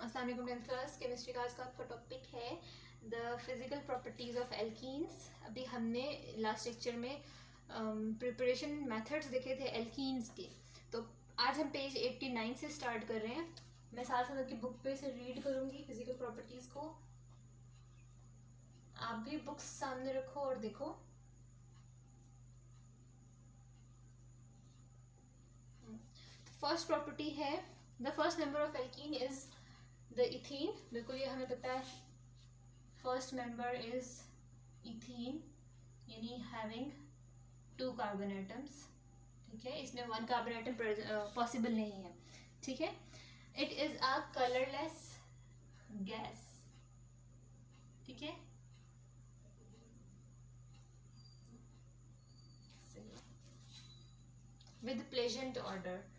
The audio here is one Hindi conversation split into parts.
अस्सलाम वालेकुम टेंथ क्लास केमिस्ट्री का आज का आपका टॉपिक है the physical properties of alkenes. अभी हमने लास्ट लेक्चर में प्रिपरेशन मेथड्स देखे थे एल्कीन्स के, तो आज हम पेज 89 से स्टार्ट कर रहे हैं। मैं साथ साथ आपकी बुक पे से रीड करूंगी फिजिकल प्रॉपर्टीज को, आप भी बुक्स सामने रखो और देखो। फर्स्ट प्रॉपर्टी है the first member of alkene is the ethene. बिल्कुल ये हमें पता है, फर्स्ट मेंबर इज इथीन यानी हैविंग 2 कार्बन एटम्स। ठीक है, इसमें 1 कार्बन एटम पॉसिबल नहीं है। ठीक है, it is a colourless gas. ठीक है, with pleasant order.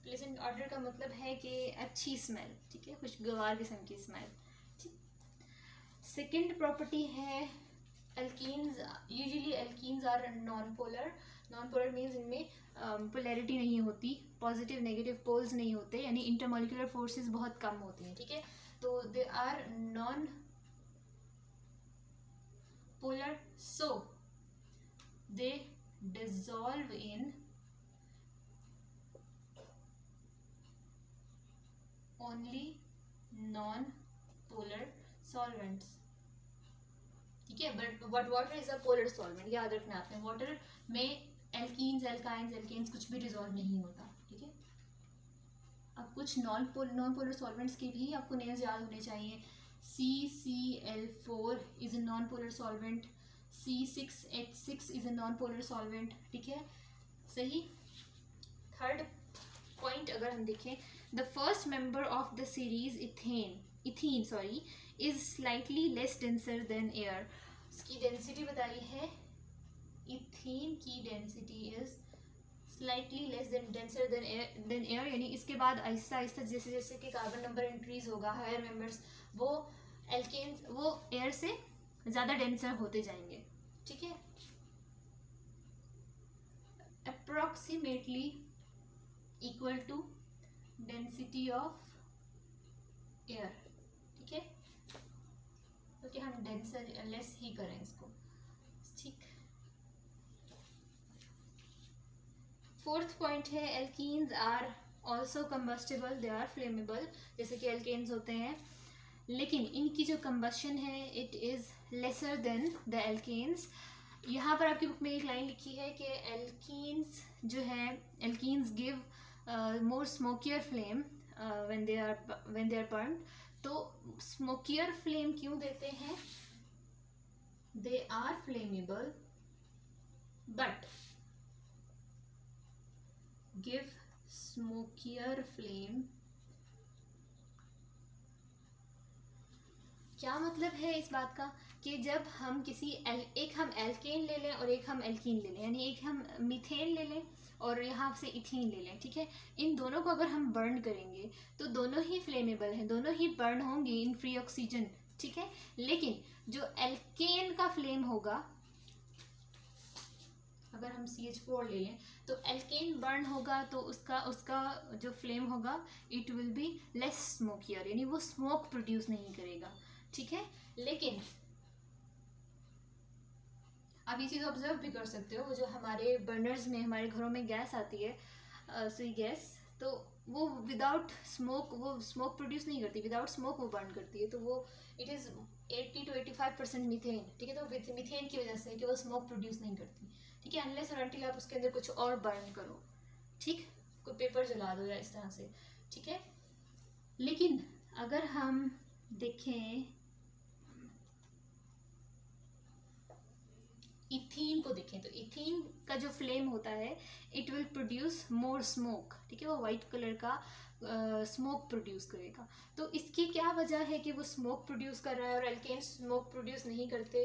Pleasant order का मतलब है कि अच्छी स्मेल। ठीक है, खुशगवार किस्म की स्मेल। ठीक, सेकेंड प्रॉपर्टी है alkenes. Usually alkenes are non polar. Non polar means इनमें पोलैरिटी नहीं होती, पॉजिटिव नेगेटिव पोल्स नहीं होते, यानी इंटरमोलिकुलर फोर्सेस बहुत कम होती हैं। ठीक है, तो they are non polar, so they dissolve in only non polar solvents. ठीक है, but water is a polar solvent, याद रखना आपने। वाटर में एल्कीन्स एल्काइंस एल्केन्स कुछ भी डिजोल्व नहीं होता। ठीक है, अब कुछ नॉन पोलर सॉल्वेंट्स के भी आपको नेम्स याद होने चाहिए। CCl4 is a non polar solvent, C6H6 is a non polar solvent. ठीक है, सही। थर्ड पॉइंट अगर हम देखें, the first member of the series ethene is slightly less denser then air. इसकी डेंसिटी बताई है, इथीन की density is slightly less denser then air, यानी इसके बाद आहिस्ता आहिस्ता जैसे जैसे कि कार्बन नंबर इंक्रीज होगा, हायर मेंबर्स, वो एल्केन्स वो एयर से ज़्यादा डेंसर होते जाएंगे। ठीक है, approximately equal to density of air. ठीक है, क्योंकि हम डेंसर लेस ही करें इसको। ठीक, फोर्थ पॉइंट है alkenes are also combustible, they are flammable, जैसे कि एल्केन्स होते हैं, लेकिन इनकी जो कम्बस्शन है it is lesser than the alkenes. यहाँ पर आपकी बुक में एक लाइन लिखी है कि एल्कीन्स जो है, alkenes give more smokier flame when they are burned. तो स्मोकियर फ्लेम क्यों देते हैं? They are flammable but give smokier flame. क्या मतलब है इस बात का कि जब हम एक हम एल्केन ले लें और एक हम एल्कीन ले लें, यानी एक हम मीथेन ले लें और यहाँ से इथीन ले लें। ठीक है, इन दोनों को अगर हम बर्न करेंगे तो दोनों ही फ्लेमेबल हैं, दोनों ही बर्न होंगे इन फ्री ऑक्सीजन। ठीक है, लेकिन जो एल्केन का फ्लेम होगा, अगर हम CH4 ले लें तो एल्केन बर्न होगा तो उसका जो फ्लेम होगा इट विल बी लेस स्मोकियर, यानी वो स्मोक प्रोड्यूस नहीं करेगा। ठीक है, लेकिन आप ये चीज़ ऑब्जर्व भी कर सकते हो, वो जो हमारे बर्नर्स में हमारे घरों में गैस आती है, सुई गैस, तो वो विदाउट स्मोक वो स्मोक प्रोड्यूस नहीं करती, विदाउट स्मोक वो बर्न करती है, तो वो इट इज़ 80 to 85% मीथेन। ठीक है, तो मीथेन की वजह से कि वो स्मोक प्रोड्यूस नहीं करती। ठीक है, अनलेस और अनटिल आप उसके अंदर कुछ और बर्न करो। ठीक, कोई पेपर जला दो या इस तरह से। ठीक है, लेकिन अगर हम देखें इथीन को देखें तो इथीन का जो फ्लेम होता है it will produce more smoke. ठीक है, वो वाइट कलर का स्मोक प्रोड्यूस करेगा। तो इसकी क्या वजह है कि वो स्मोक प्रोड्यूस कर रहा है और एल्केन स्मोक प्रोड्यूस नहीं करते?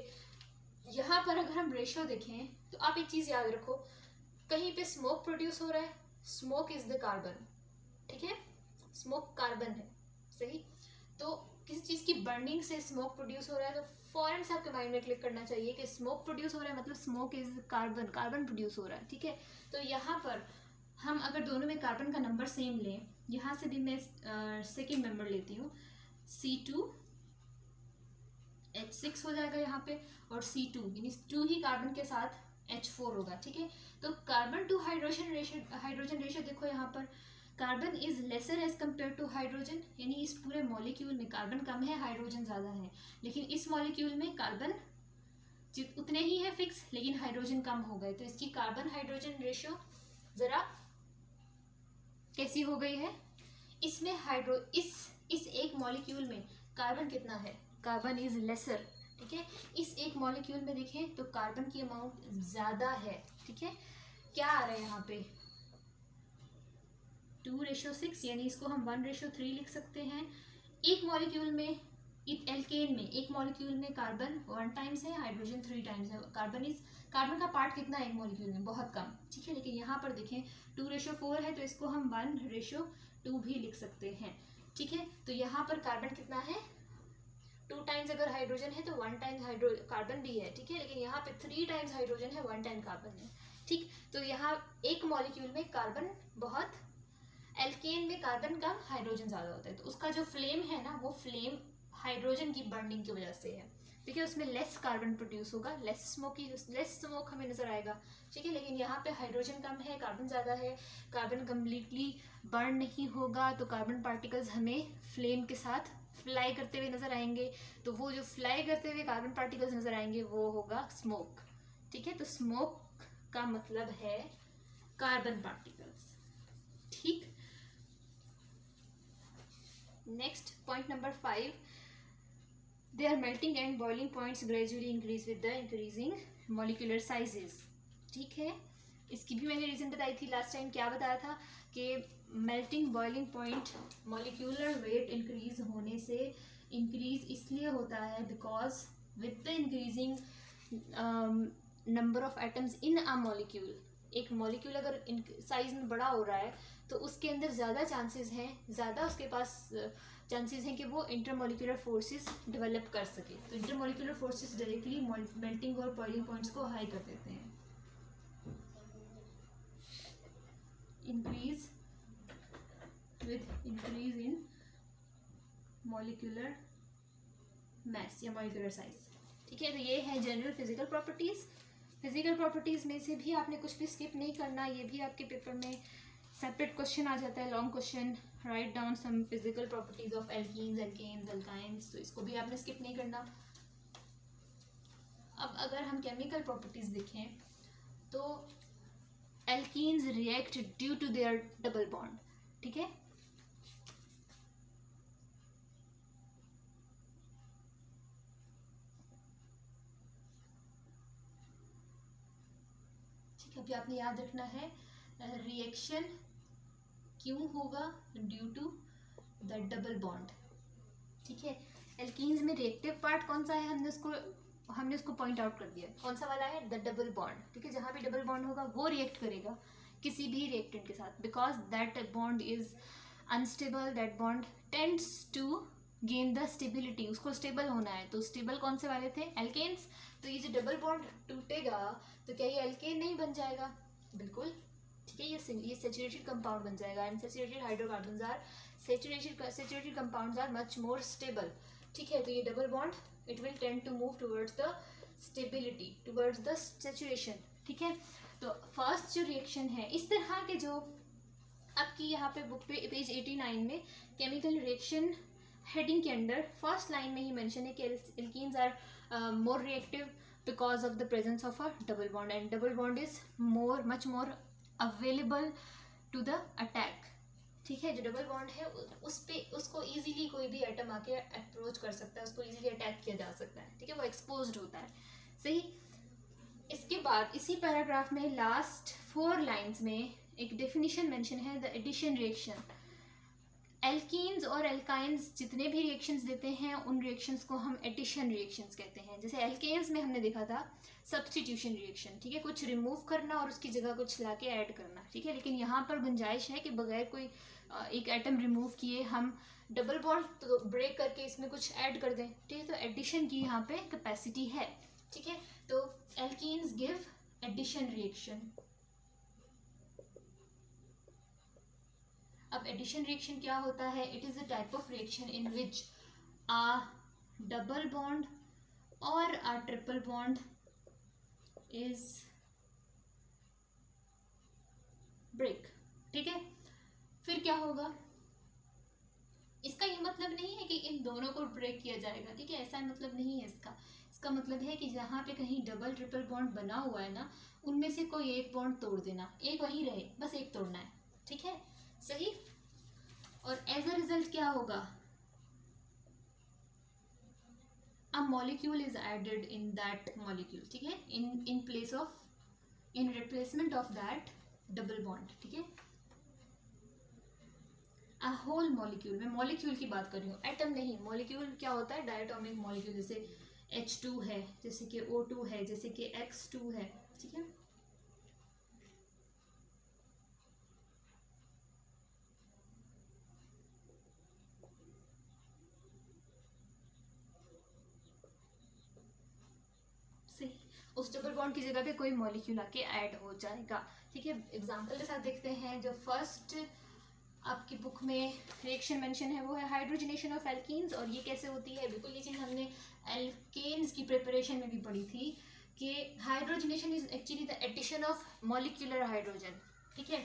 यहाँ पर अगर हम रेशियो देखें तो आप एक चीज़ याद रखो, कहीं पे स्मोक प्रोड्यूस हो रहा है, स्मोक इज द कार्बन। ठीक है, स्मोक कार्बन है, सही। तो किसी चीज़ की बर्निंग से स्मोक प्रोड्यूस हो रहा है तो फौरन से आपके माइंड में क्लिक करना चाहिए कि स्मोक प्रोड्यूस हो रहा है मतलब smoke is carbon, carbon produce हो रहा है, ठीक है। तो यहाँ पर हम अगर दोनों में कार्बन का नंबर सेम लें, यहाँ से भी मैं सेकेंड मेंबर लेती हूँ, C2H6 हो जाएगा यहाँ पे, और C2 यानी 2 ही कार्बन के साथ H4 होगा, ठीक है। तो कार्बन टू हाइड्रोजन रेशियो देखो यहाँ पर, carbon is lesser as compare to hydrogen, यानी इस पूरे मॉलिक्यूल में कार्बन कम है, हाइड्रोजन ज़्यादा है, लेकिन इस मॉलिक्यूल में कार्बन उतने ही है फिक्स, लेकिन हाइड्रोजन कम हो गए, तो इसकी कार्बन हाइड्रोजन रेशियो ज़रा कैसी हो गई है। इसमें इस एक मॉलिक्यूल में कार्बन कितना है, कार्बन इज लेसर, ठीक है। इस एक मॉलिक्यूल में देखें तो कार्बन की अमाउंट ज़्यादा है, ठीक है। क्या आ रहा है यहाँ पे 2:6, यानी इसको हम 1:3 लिख सकते हैं। एक मॉलिक्यूल में, एल्केन में एक मॉलिक्यूल में कार्बन 1 टाइम्स है, हाइड्रोजन 3 टाइम्स है। कार्बन का पार्ट कितना है एक मॉलिक्यूल में, बहुत कम, ठीक है। लेकिन यहाँ पर देखें 2:4 है, तो इसको हम 1:2 भी लिख सकते हैं, ठीक है। तो यहाँ पर कार्बन कितना है 2 टाइम्स, अगर हाइड्रोजन है तो 1 टाइम्स कार्बन भी है, ठीक है। लेकिन यहाँ पे 3 टाइम्स हाइड्रोजन है, 1 टाइम कार्बन है, ठीक। तो यहाँ एक मॉलिक्यूल में कार्बन बहुत, एल्केन में कार्बन कम, हाइड्रोजन ज़्यादा होता है, तो उसका जो फ्लेम है ना, वो फ्लेम हाइड्रोजन की बर्निंग की वजह से है, ठीक है। उसमें लेस कार्बन प्रोड्यूस होगा, लेस स्मोक हमें नजर आएगा, ठीक है। लेकिन यहाँ पे हाइड्रोजन कम है, कार्बन ज़्यादा है, कार्बन कम्प्लीटली बर्न नहीं होगा, तो कार्बन पार्टिकल्स हमें फ्लेम के साथ फ्लाई करते हुए नजर आएंगे, तो वो जो फ्लाई करते हुए कार्बन पार्टिकल्स नजर आएंगे वो होगा स्मोक, ठीक है। तो स्मोक का मतलब है कार्बन पार्टिकल्स, ठीक। Next point number 5, their melting and boiling points gradually increase with the increasing molecular sizes, ठीक है। इसकी भी मैंने रीज़न बताई थी लास्ट टाइम, क्या बताया था कि melting boiling point molecular weight increase होने से इंक्रीज इसलिए होता है because with the increasing number of atoms in a molecule, एक मॉलिक्यूल अगर साइज में बड़ा हो रहा है तो उसके अंदर ज़्यादा चांसेस हैं, ज़्यादा उसके पास चांसेस हैं कि वो इंटरमोलिकुलर फोर्सेस डेवलप कर सके। तो इंटरमोलिकुलर फोर्सेस डायरेक्टली मेल्टिंग और बॉइलिंग पॉइंट्स को हाई कर देते हैं। Increase with increase in molecular mass या मॉलिक्यूलर साइज, ठीक है। तो ये है general physical properties. Physical properties में से भी आपने कुछ भी स्किप नहीं करना, ये भी आपके पेपर में सेपरेट क्वेश्चन आ जाता है, long question, write down some physical properties of alkenes, alkenes, alkynes, तो इसको भी आपने स्किप नहीं करना। अब अगर हम केमिकल प्रॉपर्टीज देखें तो alkenes react due to their double bond, ठीक है। ठीक है, अभी आपने याद रखना है रिएक्शन क्यों होगा, due to the double bond, ठीक है। एल्कीन्स में रिएक्टिव पार्ट कौन सा है, हमने उसको पॉइंट आउट कर दिया, कौन सा वाला है, द डबल बॉन्ड, ठीक है। जहाँ भी डबल बॉन्ड होगा वो रिएक्ट करेगा किसी भी रिएक्टेंट के साथ, because that bond is unstable, that bond tends to gain the stability, उसको स्टेबल होना है, तो स्टेबल कौन से वाले थे, एल्केन्स। तो ये जो डबल बॉन्ड टूटेगा तो क्या ये एल्केन नहीं बन जाएगा, बिल्कुल, ठीक है। ये सैचुरेटेड कंपाउंड बन जाएगा, and saturated hydrocarbons are saturated compounds are much more stable, ठीक है। तो ये double bond it will tend to move towards the stability, towards the saturation, ठीक है। तो फर्स्ट जो रिएक्शन है, इस तरह के जो आपकी यहाँ पे बुक पे पेज 89 में केमिकल रिएक्शन हेडिंग के अंदर फर्स्ट लाइन में ही मेंशन है कि alkenes are more reactive because of the presence of a double bond, and double bond is much more available to the attack, ठीक है। जो डबल बॉन्ड है उसको इजीली कोई भी एटम आके अप्रोच कर सकता है, उसको इजीली अटैक किया जा सकता है, ठीक है, वो एक्सपोज्ड होता है, सही। इसके बाद इसी पैराग्राफ में लास्ट 4 लाइंस में एक डेफिनेशन मेंशन है, द एडिशन रिएक्शन। एल्कीन्स और एल्काइंस जितने भी रिएक्शंस देते हैं उन रिएक्शंस को हम एडिशन रिएक्शंस कहते हैं। जैसे एल्केन्स में हमने देखा था सब्स्टिट्यूशन रिएक्शन, ठीक है, कुछ रिमूव करना और उसकी जगह कुछ लाके ऐड करना, ठीक है। लेकिन यहाँ पर गुंजाइश है कि बगैर कोई एक एटम रिमूव किए हम डबल बॉन्ड तो ब्रेक करके इसमें कुछ ऐड कर दें, ठीक है। तो एडिशन की यहाँ पे कैपेसिटी है, ठीक है। तो एल्कीन्स गिव एडिशन रिएक्शन। अब एडिशन रिएक्शन क्या होता है? It is a type of reaction in which a double bond और a triple bond is break, ठीक है। फिर क्या होगा? इसका ये मतलब नहीं है कि इन दोनों को ब्रेक किया जाएगा, ठीक है, ऐसा मतलब नहीं है इसका। इसका मतलब है कि जहाँ पे कहीं डबल ट्रिपल बॉन्ड बना हुआ है ना, उनमें से कोई एक बॉन्ड तोड़ देना, एक वही रहे, बस एक तोड़ना है, ठीक है, सही। और एज अ रिजल्ट क्या होगा? A molecule is added in that molecule, ठीक है, in place of, in replacement of that double bond, ठीक है। अ होल मॉलिक्यूल, मैं मॉलिक्यूल की बात कर रही हूँ, एटम नहीं। मॉलिक्यूल क्या होता है? डायटोमिक मॉलिक्यूल, जैसे H2 है, जैसे कि O2 है, जैसे कि X2 है, ठीक है। सही, उस डबल बॉन्ड की जगह पे कोई मॉलिक्यूल आके ऐड हो जाएगा, ठीक है। एग्जांपल के साथ देखते हैं। जो फर्स्ट आपकी बुक में रिएक्शन मेंशन है वो है हाइड्रोजनेशन ऑफ एल्कीन्स। और ये कैसे होती है? बिल्कुल ये चीज़ हमने एल्केन्स की प्रिपरेशन में भी पढ़ी थी कि hydrogenation is actually the addition of molecular hydrogen, ठीक है।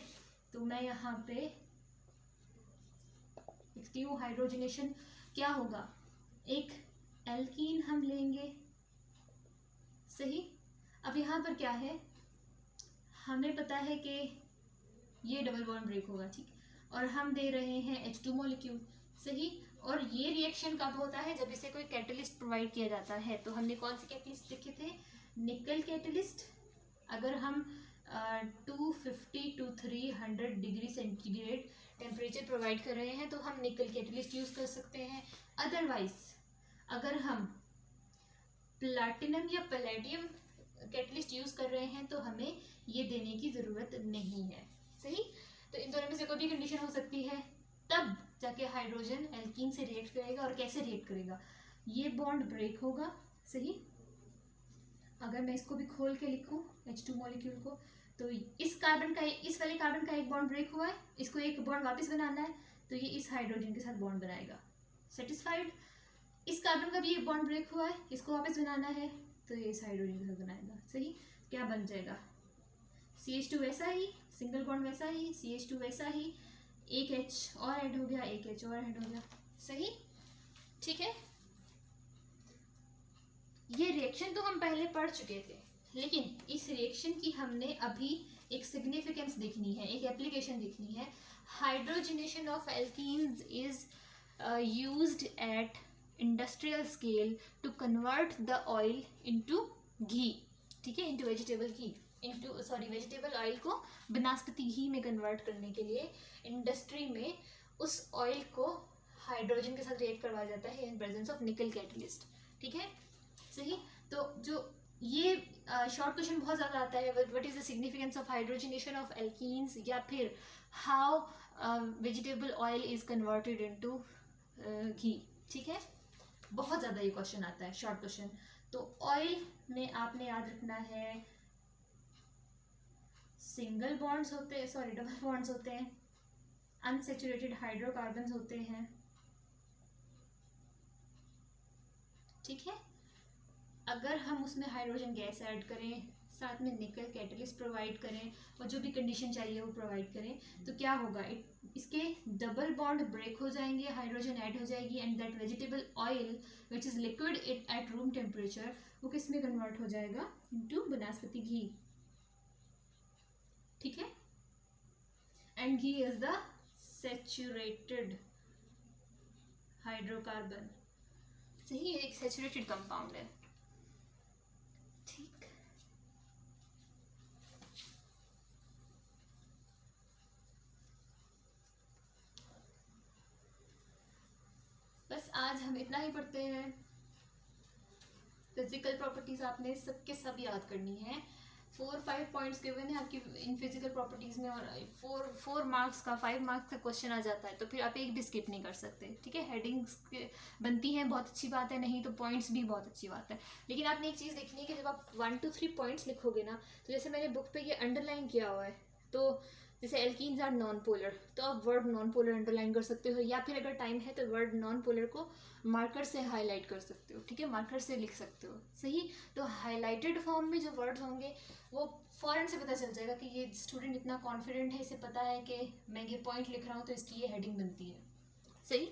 तो मैं यहाँ पे लिखती हूँ हाइड्रोजनेशन क्या होगा? एक एल्कीन हम लेंगे, सही। अब यहाँ पर क्या है? हमें पता है कि ये डबल बॉन्ड ब्रेक होगा, ठीक, और हम दे रहे हैं H2 मॉलिक्यूल, सही। और ये रिएक्शन कब होता है? जब इसे कोई कैटलिस्ट प्रोवाइड किया जाता है। तो हमने कौन से कैटलिस्ट देखे थे? निकल कैटलिस्ट। अगर हम 250 to 300 degree centigrade temperature provide कर रहे हैं तो हम निकल कैटलिस्ट यूज़ कर सकते हैं। अदरवाइज अगर हम प्लैटिनम या पैलेडियम कैटलिस्ट यूज़ कर रहे हैं तो हमें ये देने की ज़रूरत नहीं है, सही। तो इन दोनों में से कोई भी कंडीशन हो सकती है, तब जाके हाइड्रोजन एल्कीन से रिएक्ट करेगा। और कैसे रिएक्ट करेगा? ये बॉन्ड ब्रेक होगा, सही। अगर मैं इसको भी खोल के लिखूं H2 मॉलिक्यूल को, तो इस कार्बन का, इस वाले कार्बन का एक बॉन्ड ब्रेक हुआ है, इसको एक बॉन्ड वापस बनाना है, तो ये इस हाइड्रोजन के साथ बॉन्ड बनाएगा, सेटिस्फाइड। इस कार्बन का भी एक बॉन्ड ब्रेक हुआ है, इसको वापस बनाना है, तो ये इस हाइड्रोजन के साथ बनाएगा, सही। क्या बन जाएगा? CH2 वैसा ही, सिंगल बॉन्ड वैसा ही, CH2 वैसा ही, एक H और ऐड हो गया, एक H और ऐड हो गया, सही, ठीक है। ये रिएक्शन तो हम पहले पढ़ चुके थे, लेकिन इस रिएक्शन की हमने अभी एक सिग्निफिकेंस देखनी है, एक एप्लीकेशन देखनी है। Hydrogenation of alkenes is used at industrial scale to convert the oil into ghee, ठीक है, into vegetable ghee, into sorry vegetable oil को वनस्पति घी में कन्वर्ट करने के लिए इंडस्ट्री में उस ऑयल को हाइड्रोजन के साथ रिएक्ट करवाया जाता है इन प्रेजेंस ऑफ निकल कैटलिस्ट, ठीक है, सही। तो जो ये शॉर्ट क्वेश्चन बहुत ज़्यादा आता है, what is the significance of hydrogenation of alkenes, या फिर how vegetable oil is converted into ghee, ठीक है। बहुत ज़्यादा ये क्वेश्चन आता है, शॉर्ट क्वेश्चन। तो ऑयल में आपने याद रखना है सिंगल बॉन्ड्स होते हैं, सॉरी डबल बॉन्ड्स होते हैं, अनसेचुरेटेड हाइड्रोकार्बन्स होते हैं, ठीक है। अगर हम उसमें हाइड्रोजन गैस ऐड करें, साथ में निकल कैटलिस्ट प्रोवाइड करें और जो भी कंडीशन चाहिए वो प्रोवाइड करें, तो क्या होगा? इसके डबल बॉन्ड ब्रेक हो जाएंगे, हाइड्रोजन ऐड हो जाएगी, and that vegetable oil which is liquid it at room temperature, वो किस में कन्वर्ट हो जाएगा? इनटू वनस्पति घी, ठीक है। And ghee is the saturated hydrocarbon, सही, एक सैचुरेटेड कंपाउंड है, ठीक। आज हम इतना ही पढ़ते हैं। फिजिकल प्रॉपर्टीज आपने सबके सब याद करनी है। 4-5 पॉइंट्स गिवन है आपकी इन फिजिकल प्रॉपर्टीज में, और 4 मार्क्स का 5 मार्क्स का क्वेश्चन आ जाता है, तो फिर आप एक भी स्किप नहीं कर सकते। ठीक है, हेडिंग्स बनती हैं, बहुत अच्छी बात है, नहीं तो पॉइंट्स भी बहुत अच्छी बात है। लेकिन आपने एक चीज़ देखनी है कि जब आप 1 to 3 पॉइंट्स लिखोगे ना, तो जैसे मैंने बुक पे ये अंडरलाइन किया हुआ है, तो जैसे एल्कीन्स आर नॉन पोलर, तो आप वर्ड नॉन पोलर अंडरलाइन कर सकते हो, या फिर अगर टाइम है तो वर्ड नॉन पोलर को मार्कर से हाईलाइट कर सकते हो। ठीक है, मार्कर से लिख सकते हो। सही, तो हाईलाइटेड फॉर्म में जो वर्ड्स होंगे वो फ़ौरन से पता चल जाएगा कि ये स्टूडेंट इतना कॉन्फिडेंट है, इसे पता है कि मैं ये पॉइंट लिख रहा हूँ तो इसकी ये हेडिंग बनती है। सही।